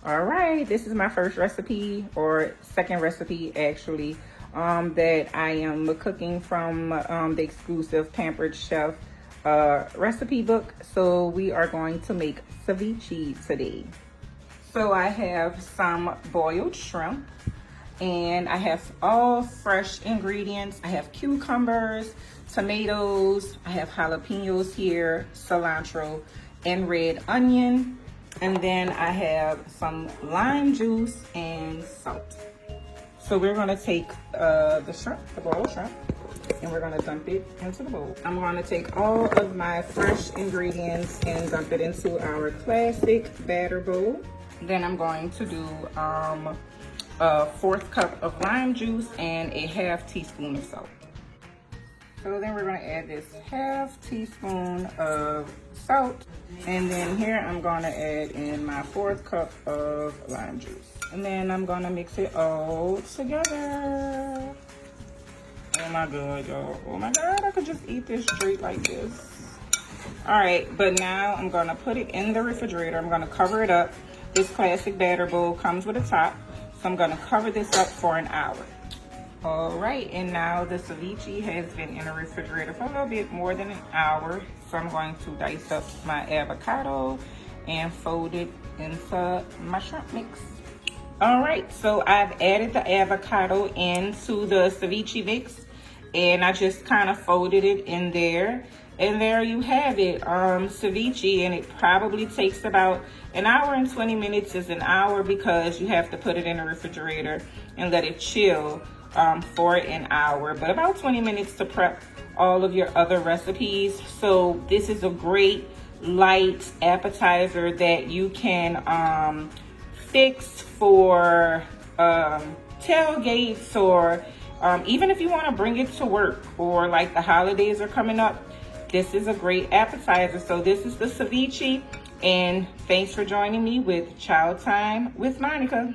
All right, this is my first recipe, or second recipe actually, that I am cooking from the exclusive Pampered Chef recipe book. So we are going to make ceviche today. So I have some boiled shrimp, and I have all fresh ingredients. I have cucumbers, tomatoes, I have jalapenos here, cilantro, and red onion. And then I have some lime juice and salt. So we're gonna take the shrimp, the boiled shrimp, and we're gonna dump it into the bowl. I'm gonna take all of my fresh ingredients and dump it into our classic batter bowl. Then I'm going to do a 1/4 cup of lime juice and a 1/2 teaspoon of salt. So then we're gonna add this 1/2 teaspoon of salt. And then here I'm gonna add in my 1/4 cup of lime juice. And then I'm gonna mix it all together. Oh my God, y'all. Oh my God, I could just eat this straight like this. All right, but now I'm gonna put it in the refrigerator. I'm gonna cover it up. This classic batter bowl comes with a top. So I'm gonna cover this up for an hour. All right, and now the ceviche has been in the refrigerator for a little bit more than an hour. So I'm going to dice up my avocado and fold it into my shrimp mix. All right, so I've added the avocado into the ceviche mix, and I just kind of folded it in there. And there you have it, ceviche, and it probably takes about an hour and 20 minutes. Is an hour because you have to put it in the refrigerator and let it chill for an hour, but about 20 minutes to prep all of your other recipes. So this is a great light appetizer that you can fix for tailgates, or even if you want to bring it to work, or like the holidays are coming up. This is a great appetizer. So this is the ceviche, and thanks for joining me with Chow Time with Monica.